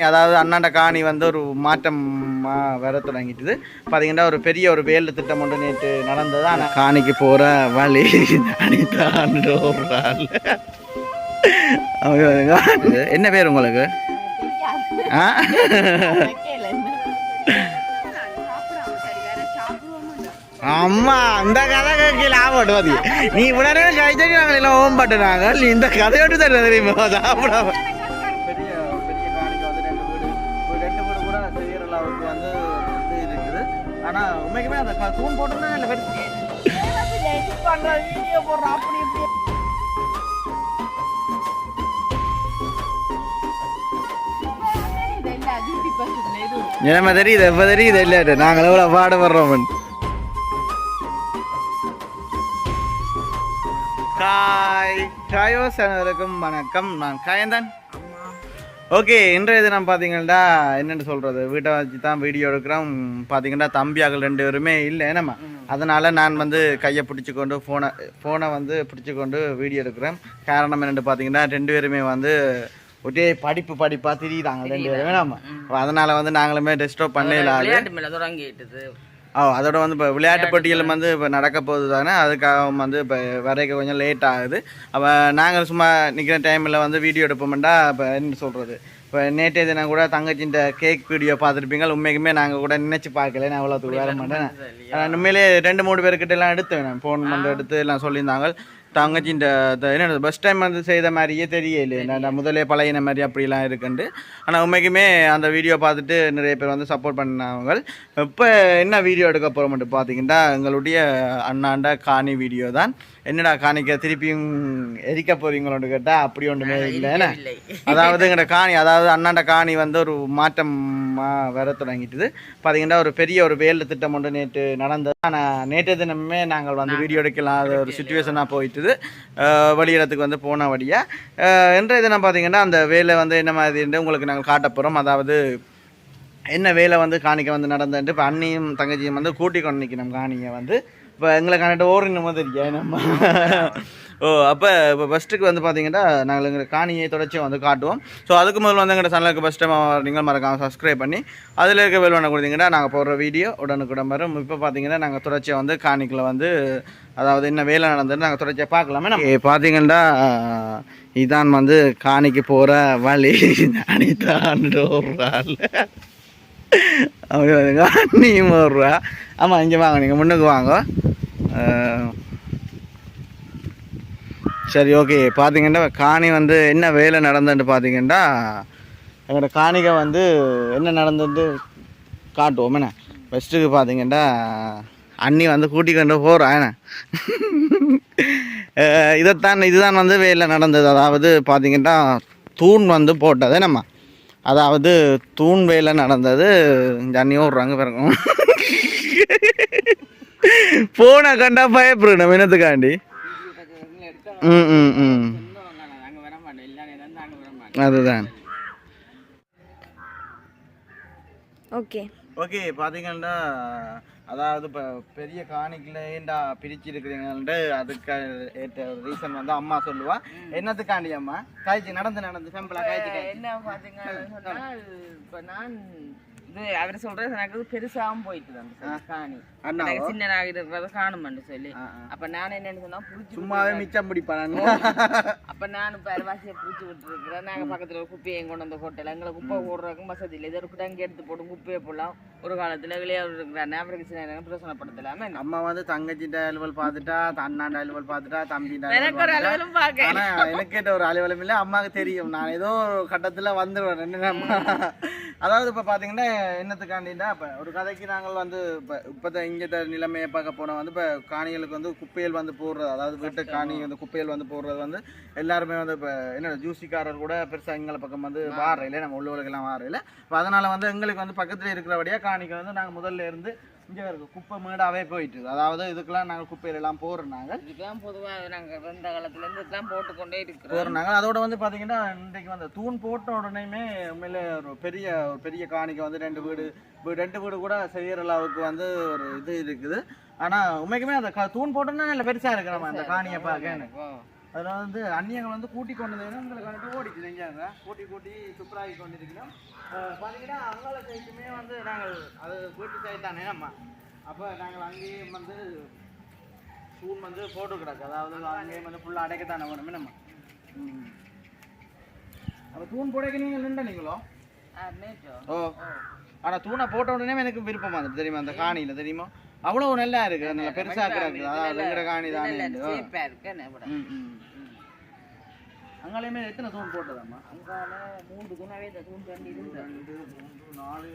அதாவது அண்ணாண்ட காணி வந்து ஒரு மாற்றம் வர தொடங்கிட்டுது. பார்த்தீங்கன்னா ஒரு பெரிய ஒரு வேலை திட்டம் ஒன்று நேற்று நடந்தது. ஆனால் காணிக்கு போகிற வழி என்ன பேர் உங்களுக்கு? அம்மா இந்த கதை கேட்கல ஆகட்டும். நீ உடனே கழிச்சு நாங்கள் எல்லாம் ஓம்பட்டுறாங்க. நீ இந்த கதையோடு தர தெரியுமா சாப்பிடாம உண்மைக்குமே அந்த தூண் போட்டுன்னா இல்லை வீடியோ போடுறோம் அப்படி இப்படி. என்ன தெரியுது எப்ப தெரியுது இல்ல நாங்கள் எவ்வளவு பாடுபடுறோம். காயோசனருக்கும் வணக்கம். நான் காயந்தான். ஓகே, இன்றைய தினம் பார்த்தீங்கன்னா என்னென்னு சொல்கிறது, வீட்டை வச்சு தான் வீடியோ எடுக்கிறோம். பார்த்தீங்கன்னா தம்பியாக்கள் 2 பேருமே இல்லை என்னம்மா, அதனால் நான் வந்து கையை பிடிச்சிக்கொண்டு ஃபோனை வந்து பிடிச்சிக்கொண்டு வீடியோ எடுக்கிறேன். காரணம் என்னென்னு பார்த்தீங்கன்னா 2 பேருமே வந்து ஒரே படிப்பாக திரியிறாங்க 2 பேரும் வேணாமா. அதனால் வந்து நாங்களுமே டிஸ்டர்ப் பண்ணல. அதோட வந்து இப்போ விளையாட்டு போட்டிகள் வந்து இப்போ நடக்க போகுது தானே, அதுக்காக வந்து இப்போ வரைக்க கொஞ்சம் லேட் ஆகுது. அப்போ நாங்கள் சும்மா நிற்கிற டைமில் வந்து வீடியோ எடுப்போம்டா. இப்போ என்ன சொல்கிறது, இப்போ நேற்றைய தினம் கூட தங்கச்சின்ற கேக் வீடியோ பார்த்துருப்பீங்க. உண்மைக்குமே நாங்கள் கூட நினச்சி பார்க்கல, நான் அவ்வளோத்துக்கு வேற மாட்டேன். உண்மையிலே 2-3 பேர்கிட்ட எல்லாம் எடுத்தேன், நான் ஃபோன் பண்ணி எடுத்து எல்லாம் சொல்லியிருந்தாங்க. தங்கச்சி இந்த என்ன பஸ் டைம் வந்து செய்த மாதிரியே தெரியல, நான் முதலே பழையின மாதிரி அப்படிலாம் இருக்குண்டு. ஆனால் உண்மைக்குமே அந்த வீடியோ பார்த்துட்டு நிறைய பேர் வந்து சப்போர்ட் பண்ணாங்க. இப்போ என்ன வீடியோ எடுக்க போகிற மட்டும் பார்த்தீங்கன்னா எங்களுடைய அண்ணாண்ட காணி வீடியோ தான். என்னடா காணிக்க திருப்பியும் எரிக்க போகிறீங்களோன்னு கேட்டால் அப்படி ஒன்றுமே இல்லை. ஏன்னா அதாவது எங்களோட காணி, அதாவது அண்ணாண்ட காணி வந்து ஒரு மாற்றம் வர தொடங்கிட்டுது. பார்த்தீங்கன்னா ஒரு பெரிய ஒரு வேலை திட்டம் ஒன்று நேற்று நடந்தது. ஆனால் நேற்று தினமே நாங்கள் வந்து வீடியோ எடுக்கலாம் அது ஒரு சுச்சுவேஷனாக போயிட்டுது. வெளியிடத்துக்கு வந்து போன வழியாக இன்றைய தினம் பார்த்தீங்கன்னா அந்த வேலை வந்து என்ன மாதிரி உங்களுக்கு நாங்கள் காட்ட போகிறோம். அதாவது என்ன வேலை வந்து காணிக்க வந்து நடந்துட்டு இப்போ அண்ணியும் தங்கச்சியும் வந்து கூட்டி கொண்டு நிற்கணும் காணியை வந்து. இப்போ எங்களை காணிட்டு ஓரினமோ தெரியும் நம்ம. அப்போ இப்போ ஃபஸ்ட்டுக்கு வந்து பார்த்தீங்கன்னா நாங்கள் எங்கள் காணியை தொடர்ச்சி வந்து காட்டுவோம். ஸோ அதுக்கு முதல்ல வந்து எங்கள் சேனலுக்கு ஃபஸ்ட் டைம் நீங்கள் மறக்காமல் சப்ஸ்கிரைப் பண்ணி அதில் இருக்க வேல் பண்ண கொடுத்தீங்கன்னா நாங்கள் போடுற வீடியோ உடனுக்குடன் வரும். இப்போ பார்த்தீங்கன்னா நாங்கள் தொடர்ச்சியாக வந்து காணிக்கில் வந்து அதாவது என்ன வேலை நடந்ததுன்னு நாங்கள் தொடர்ச்சியாக பார்க்கலாமே. நம்ம பார்த்தீங்கன்னா இதான் வந்து காணிக்கு போகிற வழி. அனிதான்ற ஒரு ஆள் நீயும் வருவா. ஆமாம், இங்கே வாங்க, நீங்கள் முன்னுக்கு வாங்க. சரி, ஓகே. பார்த்தீங்கன்னா காணி வந்து என்ன வேலை நடந்துட்டு பார்த்தீங்கன்னா எங்களோட காணிக்கை வந்து என்ன நடந்துட்டு காட்டுவோம். என்ன ஃபஸ்ட்டுக்கு பார்த்தீங்கன்னா அண்ணி வந்து கூட்டிக்கொண்டு போகிறா. என்ன இதுதான் வந்து வேலை நடந்தது. அதாவது பார்த்தீங்கன்னா தூண் வந்து போட்டது நம்ம, அதாவது தூண் வேலை நடந்தது. ஜன்னி ஓடுறாங்க பிறக்கும் போன கண்டா பயப்படணும் என்னத்துக்காண்டி. அதுதான். ஓகே ஓகே, பார்த்தீங்கன்னா அதாவது இப்போ பெரிய காணிக்கலேண்டா பிரிச்சிருக்கிறீங்கன்ட்டு அதுக்கு ஏற்ற ரீசன் வந்து அம்மா சொல்லுவா. என்னத்துக்காண்டி அம்மா காய்ச்சி நடந்து சிம்பிளா காய்ச்சி என்ன பார்த்தீங்கன்னா இப்போ நான் இது அவர் சொல்றது எனக்கு பெருசாகவும் போயிட்டு அந்த காணி சின்னதாக இருக்கிறத காணுமென்னு சொல்லி. அப்ப நான் என்னன்னு சொன்னா சும்மாவே மிச்சம் பிடிப்பாங்க. அப்ப நான் பரவாசியை பிடிச்சி விட்டுருக்குறேன். நாங்க பக்கத்துல ஒரு குப்பையை கொண்டு வந்த ஹோட்டல் எங்களை குப்பை போடுறதுக்கும் வசதி இல்லை. இதற்கு டங்கு எடுத்து போட்டு குப்பையை போடலாம். ஒரு காலத்துல விளையாடு இருக்கிறாங்க, அவருக்கு சின்ன பிரச்சனைப்படுத்தலாமே. அம்மா வந்து தங்கச்சிட்ட அலுவல் பார்த்துட்டா, அண்ணாண்ட அலுவல் பார்த்துட்டா, தம்பிட்ட எனக்கு ஒரு அலுவலும் பார்க்க. ஆனா எனக்கு ஒரு அலுவலம் இல்லை, அம்மாவுக்கு தெரியும் நான் ஏதோ ஒரு கட்டத்துல வந்துடுவேன். என்ன அதாவது இப்போ பார்த்தீங்கன்னா என்னத்துக்காண்டின்னா இப்போ ஒரு கதைக்கு நாங்கள் வந்து இப்போ இங்கே நிலைமையை பார்க்க போனால் வந்து இப்போ காணிகளுக்கு வந்து குப்பைகள் வந்து போடுறது, அதாவது வீட்டு காணி வந்து குப்பைகள் வந்து போடுறது வந்து எல்லாருமே வந்து இப்போ என்ன ஜூசிக்காரர் கூட பெருசாக எங்களை பக்கம் வந்து வாரையில நம்ம உள்ளவர்களுக்கெல்லாம் வாரையில. இப்போ அதனால் வந்து எங்களுக்கு வந்து பக்கத்தில் இருக்கிறபடியாக காணிக்கு வந்து நாங்கள் முதல்ல இருந்து இங்கே இருக்குது குப்பை மேடாகவே போயிட்டு, அதாவது இதுக்கெல்லாம் நாங்கள் குப்பையிலெல்லாம் போடுறாங்க. இதுக்கெல்லாம் பொதுவாக நாங்கள் ரெண்ட காலத்துலேருந்து இதெல்லாம் போட்டுக்கொண்டே இருக்கிறோம் போடுறாங்க. அதோட வந்து பார்த்தீங்கன்னா இன்றைக்கு வந்து தூண் போட்ட உடனேயுமே உண்மையிலே ஒரு பெரிய காணிக்கை வந்து 2 வீடு கூட செய்கிற அளவுக்கு வந்து ஒரு இது இருக்குது. ஆனால் உண்மைக்குமே அந்த தூண் போட்டோன்னா இல்லை பெருசாக இருக்கிறோம் அந்த காணியை பார்க்க. அதில் வந்து அந்நியங்கள் வந்து கூட்டி கொண்டு வந்து உங்களுக்கு வந்துட்டு ஓடிச்சு செஞ்சாங்க கூட்டி சூப்பராகி கொண்டு இருக்கிறோம். பார்த்தீங்கன்னா அங்காள சைட்டுமே வந்து நாங்கள் அது வீட்டு சைட் தானே நம்ம அப்போ நாங்கள் அங்கேயும் வந்து தூண் வந்து போட்டு கிடக்கு, அதாவது அங்கேயும் வந்து ஃபுல்லாக அடைக்கத்தானே வேணுமே நம்ம. அப்போ தூண் போடைக்கு நீங்கள் நின்றீங்களோ? ஓ, ஆனால் தூணை போட்ட உடனே எனக்கு விருப்பம் வந்துட்டு தெரியுமா அந்த காணியில் தெரியுமா அவ்வளோ நல்லா இருக்கு, நல்லா பெருசாக கிடக்கு. அதாவது இருக்கிற காணி தானே. அங்காலையுமே எத்தனை தூண் போட்டதாம்மா? அங்கால 3 தூணாவே இந்த தூண் 2 3 4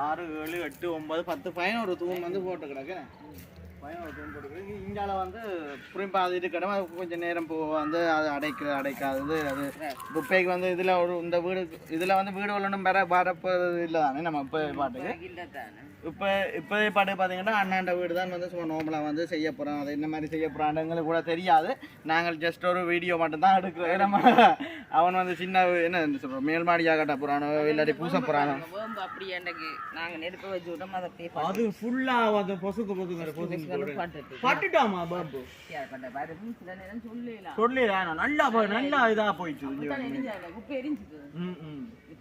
6 7 8 9 10 11 தூண் வந்து போட்டு கிடக்கு. 11 தூண் போட்டு கிடக்கு. இங்கால வந்து புரிம்பா அது இருக்கணும், கொஞ்சம் நேரம் வந்து அது அடைக்காது. அது குப்பைக்கு வந்து இதில் ஒரு இந்த வீடு இதில் வந்து வீடு ஒன்றும் வரப்போறது இல்லை தானே நம்ம இப்போ பாட்டுக்கு. இப்போதே பாட்டு பார்த்தீங்கன்னா அண்ணாண்ட வீடு தான் வந்து சும்மா நோம்பலாக வந்து செய்ய போகிறோம். அது என்ன மாதிரி செய்ய போகிறான்னு எங்களுக்கு கூட தெரியாது. நாங்கள் ஜஸ்ட் ஒரு வீடியோ மட்டும்தான் எடுக்கிறோம். நம்ம அவன் வந்து சின்ன என்ன சொல்கிறோம் மேல் மாடியாக கட்ட போகிறானோ இல்லாட்டி பூச போகிறானோ அப்படி எனக்கு நாங்கள் நெருப்ப வச்சு விட்டோம். அதை அது ஃபுல்லாக அது பட்டுட்டாமா பாபு சொல்லலாம் நல்லா இதாக போயிடுச்சு. குப்பை எரிஞ்சுது.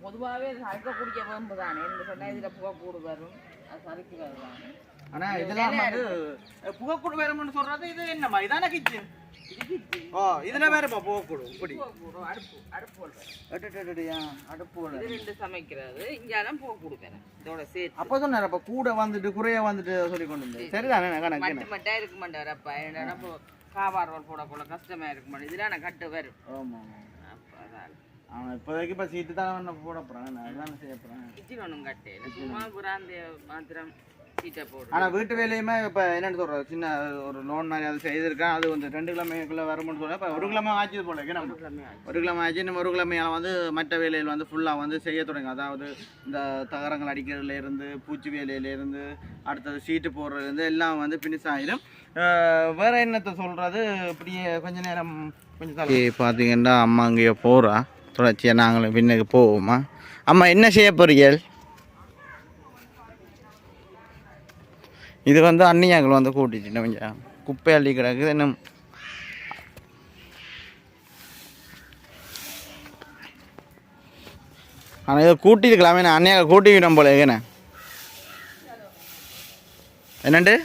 பொதுவாகவே அழுக்க குடிக்க வேம்பு தானே சொன்னால் இதில் புகை கூடு வரும், அது சறுக்கி வருவாங்க. ஆனால் இதெல்லாம் வந்து புகை கூடு வரும்னு சொல்கிறது இது என்னம்மா இதான கிச்சன்? ஓ இதில் வேறுப்பா புகை கூடு இப்படி அடுப்பு இது 2 சமைக்கிறது இங்கெல்லாம் புகை கூடு வேறு இதோட சேர்த்து. அப்போ சொன்னார் அப்போ கூட வந்துட்டு குறைய வந்துட்டு சொல்லி கொண்டு வந்து சரிதானே கணக்கு மட்டும் இருக்க மாட்டார். அப்போ என்னன்னா இப்போ காவாரோல் போட கஷ்டமாக இருக்க மாட்டேன். இதெல்லாம் நான் கட்டு வரும். ஆமாம் அப்போ அதான் அவன் இப்போதைக்கு இப்போ சீட்டு தான் போட போகிறான், நான் அதுதான் செய்ய போகிறேன். கிச்சன் ஒன்றும் கட்டு சும்மா புறாந்த மாத்திரம் சீட்டை போடு. ஆனால் வீட்டு வேலையுமே இப்போ என்னென்னு சொல்கிறது சின்ன ஒரு லோன் மாதிரி அது செய்திருக்கேன். அது வந்து 2 கிழமைக்குள்ளே வரும்னு சொல்ல இப்போ 1 கிழமை ஆச்சு போல நம்ம 1 கிழமை ஆச்சு. இன்னும் 1 கிழமையால் வந்து மற்ற வேலையில் வந்து ஃபுல்லாக வந்து செய்ய தொடங்க. அதாவது இந்த தகரங்கள் அடிக்கிறதுலேருந்து பூச்சி வேலையிலேருந்து அடுத்தது சீட்டு போடுறதுலேருந்து எல்லாம் வந்து ஃபினிஷ் ஆகிடும். வேறு என்னத்தை சொல்கிறது இப்படியே கொஞ்சம் நேரம் கொஞ்சம் பார்த்தீங்கன்னா அம்மா அங்கேயே போகிறா தொடர்ச்சியாக நாங்களும் பின்னுக்கு போவோமா. அம்மா என்ன செய்ய போறீர்கள்? இது வந்து அண்ணியாக்கள் வந்து கூட்டிட்டு கொஞ்சம் குப்பை அள்ளி கிடக்குது. இன்னும் ஆனால் இதை கூட்டிருக்கலாமே, நான் அண்ணியாக கூட்டிக்கிட்டோம் போல ஏன்னா என்னண்டு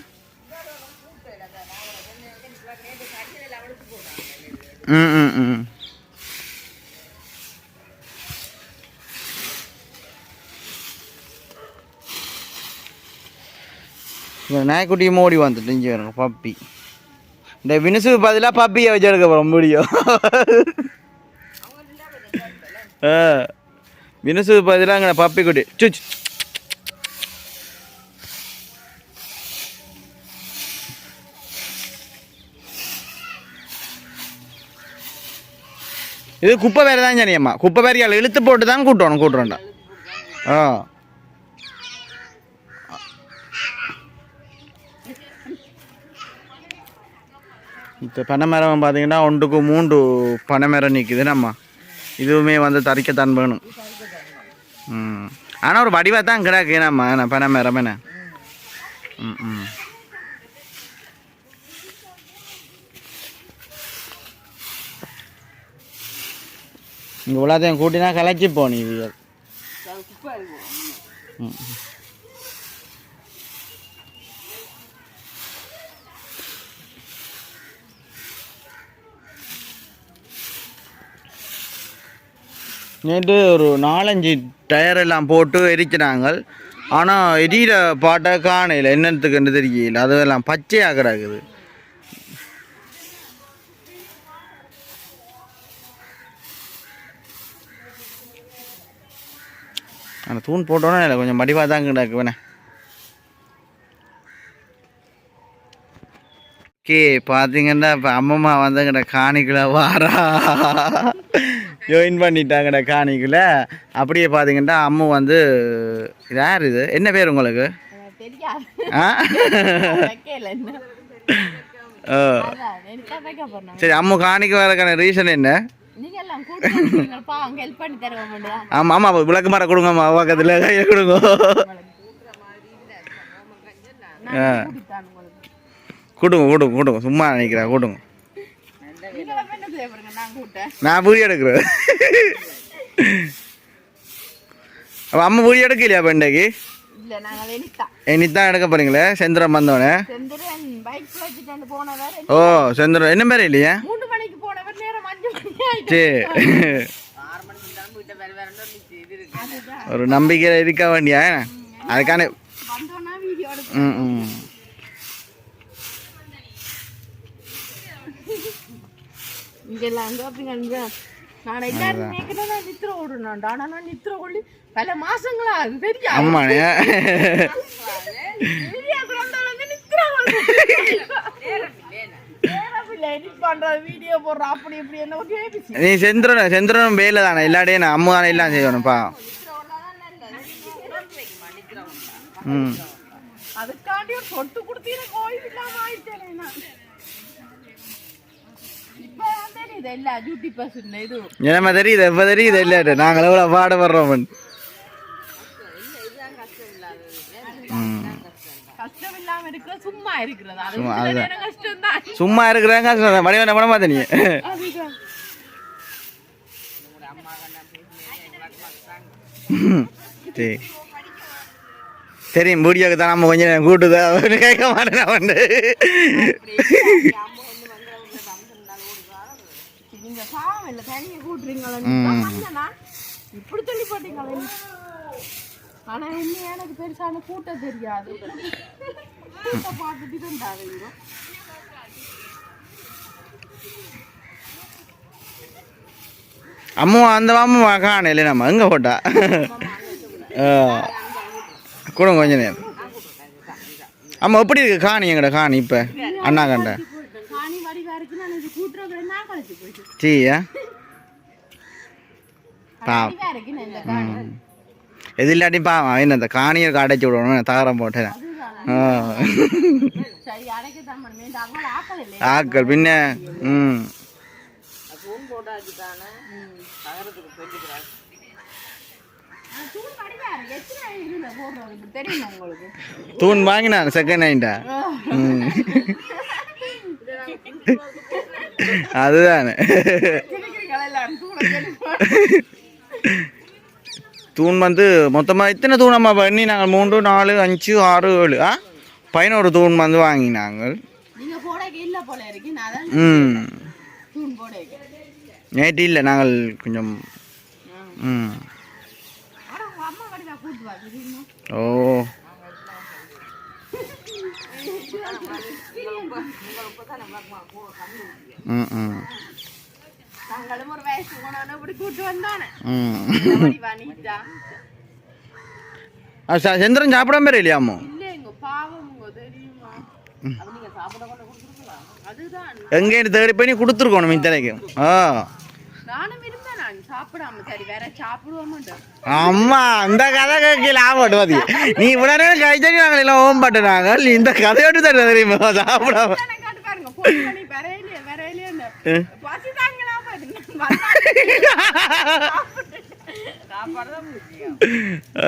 நாய்க்குட்டியும் ஓடி வந்துட்டு இங்கே வருங்க பப்பி. இந்த வினுசுக்கு பதிலாக பப்பியை வச்சு எடுக்க போகிறோம் முடியும். வினுசுக்கு பதிலாக அங்கே பப்பி குட்டி சுச். இது குப்பை வேறு தான் சனியம்மா, குப்பை வேறு இழுத்து போட்டு தான் கூட்டுறோண்டா. ஆ இந்த பனைமரம் பார்த்தீங்கன்னா 1க்கு 3 பனைமரம் நிற்குது நம்ம. இதுவுமே வந்து தறிக்கத்தான் வேணும். ஆனால் ஒரு வடிவாக தான் கிடக்கு நம்ம பனைமரம் என்ன. இங்கே உள்ளாத்தையும் கூட்டினா கலைச்சி போனி இது. நேற்று ஒரு 4-5 டயரெல்லாம் போட்டு எரிக்கிறாங்க. ஆனால் எரியிற பாட்டை காணையில் என்னத்துக்குன்னு தெரியல, அதெல்லாம் பச்சையாக கிடக்குது. ஆனால் தூண் போட்டோன்னா இல்லை கொஞ்சம் மடிவாக தான் கிடக்கு வேணே. ஓகே பார்த்தீங்கன்னா இப்போ அம்மம்மா வந்துங்கட காணிக்குள்ளே வாரா ஜாயின் பண்ணிட்டாங்கடா காணிக்குள்ள. அப்படியே பார்த்தீங்கன்னா அம்மு வந்து யார் இது என்ன பேர் உங்களுக்கு? சரி அம்மு காணிக்கு வரக்கான ரீசன் என்ன? ஆமாம் ஆமாம் விளக்கு மரம் கொடுங்கம்மா பக்கத்தில் கையை கொடுங்க. கொடுங்க கொடுங்க கொடுங்க சும்மா நினைக்கிறா கொடுங்க. நான் கூட்டேன். நான் வீடியோ எடுக்கிறேன். அப்போ அம்மா வீடியோ எடுக்கலையா இப்போ இன்றைக்கு? இல்ல நாங்க வெளித்தா. இனித்தான் எடுக்க போறீங்களே செந்திரன் வந்தோடனே. செந்திரன் பைக் வச்சுட்டு போனவர். ஓ செந்திரன் என்ன பேர் இல்லையா? 3 மணிக்கு போனவர் நேரம் 5 மணி ஆயிடுச்சு. சரி 6 மணிக்கு தான் வீட்டை வரவேறன்னு இது இருக்கு. ஒரு நம்பிக்கை இருக்க வேண்டிய அதுக்கான வந்தோன்னா வீடியோ எடுப்போம். இங்கெல்லாம் வந்து அப்படிங்க நான் எல்லாரும் நினைக்கிறேன்னா நித்திர ஓடுனாண்டா. ஆனா நான் நித்திர ஓடி பல மாசங்களா அது தெரியாது. ஆமாண்ணே வீடியோ போடுற அப்படி இப்படி என்ன நீ செந்திரனும் வேலை தானே எல்லாடையே நான் அம்மு தானே எல்லாம் செய்யணும்ப்பா. அதுக்காண்டி ஒரு சொட்டு கொடுத்தீங்க கோயில் இல்லாம ஆயிட்டேன். என்னமா தெரியுது எப்ப தெரியுது இல்ல நாங்கள் எவ்வளவு பாடுபடுறோம். சும்மா இருக்கிறாங்க வடிவன படமா தனியே சரி தெரியும் வீடியோக்கு தான் நம்ம கொஞ்சம் கூட்டுதா கேட்க மாட்டேன். நீங்க பாவம் இல்ல தனியா கூட்டுறீங்களா இப்படி சொல்லி போட்டீங்களா? ஆனா இன்னும் எனக்கு பெருசான கூட்ட தெரியாது. பார்த்துட்டு தான் தாவீங்க. அம்மா அந்த அம்மா காணல நம்ம எங்க போட்டா கூட கொஞ்ச நேரம். அம்மா எப்படி இருக்கு காணி எங்கட காணி இப்ப அண்ணா கண்ட சரியா பாவம் எது இல்லாட்டி பாவம் என்ன இந்த காணியை அடைச்சி விடணும் தகரம் போட்டேன் ஆக்கள் பின்ன தூண் வாங்கினான் செகண்ட் ஹேண்டா அதுதானே தூண் வந்து மொத்தமாக இத்தனை தூண் நம்ம பண்ணி நாங்கள் 3 4 5 6 7 11 தூண் வந்து வாங்கினாங்க. நேற்று இல்லை நாங்கள் கொஞ்சம் ஓ செந்திரன் சாப்பிடாம பேர் இல்லையாமோ எங்க தேடி பண்ணி கொடுத்துருக்கணும் இத்தனைக்கும். அம்மா இந்த கதை கேட்கல ஆமாட்டு பாத்தி நீ உடனே கழிச்சா நாங்கள் எல்லாம் ஓம்பாட்டு நாங்கள் இந்த கதையோட்டு தர தெரியுமா சாப்பிடாம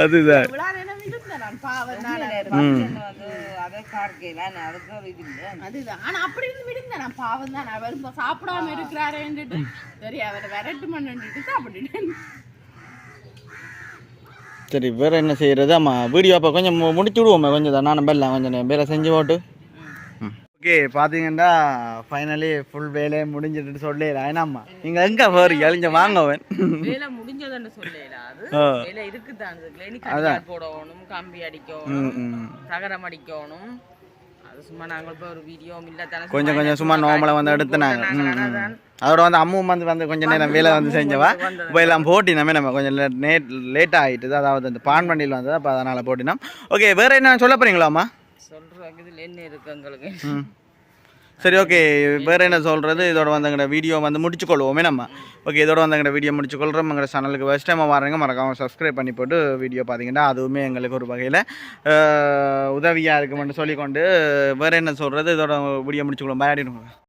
அதுதான் சாப்பிடாம இருக்கிறாரு சரி அவரை விரட்டு பண்ணிட்டு சாப்பிட்டுட்டேன். சரி வேற என்ன செய்யறது? ஆமா வீடியோ அப்போ கொஞ்சம் முடிச்சு விடுவோமே கொஞ்சம் தான் நான் பெல்லாம் கொஞ்சம் வேலை செஞ்சு போட்டு. ஓகே பார்த்தீங்கன்னா ஃபைனலி ஃபுல் வேலையை முடிஞ்சிட்டு சொல்லலாம். ஏன்னாம்மா நீங்கள் எங்கே போறீங்க அழிஞ்ச வாங்கவன் வேலை முடிஞ்சதுன்னு சொல்லலாம். அது வேலை இருக்குதான் போடணும், கம்பி அடிக்கணும், தகரம் அடிக்கணும். அது சும்மா நாங்கள் இப்போ ஒரு வீடியோ இல்லை கொஞ்சம் கொஞ்சம் சும்மா நார்மலாக வந்து எடுத்துனாங்க. அதோட வந்து அம்மும் வந்து கொஞ்சம் நேரம் வேலை வந்து செஞ்சவா இப்போ எல்லாம் போட்டினோமே நம்ம கொஞ்சம் லேட் ஆகிட்டுது. அதாவது அந்த பான் வண்டியில் வந்தது அப்போ அதனால் போட்டினோம். ஓகே வேறு என்ன சொல்ல போகிறீங்களாம்மா? என்ன இருக்கு எங்களுக்கு சரி ஓகே வேறு என்ன சொல்கிறது? இதோட வந்து எங்களோட வீடியோ வந்து முடிச்சுக்கொள்வோமே நம்ம. ஓகே இதோட வந்து எங்களோட வீடியோ முடிச்சுக்கொள்கிறோம். எங்களோட சேனலுக்கு ஃபஸ்ட் டைம் வரவங்க மறக்காமல் சப்ஸ்கிரைப் பண்ணி போட்டு வீடியோ பார்த்தீங்கன்னா அதுவுமே எங்களுக்கு ஒரு வகையில் உதவியாக இருக்குமென்று சொல்லிக்கொண்டு வேறு என்ன சொல்கிறது? இதோட வீடியோ முடிச்சுக்கொள்ளும். பாய்.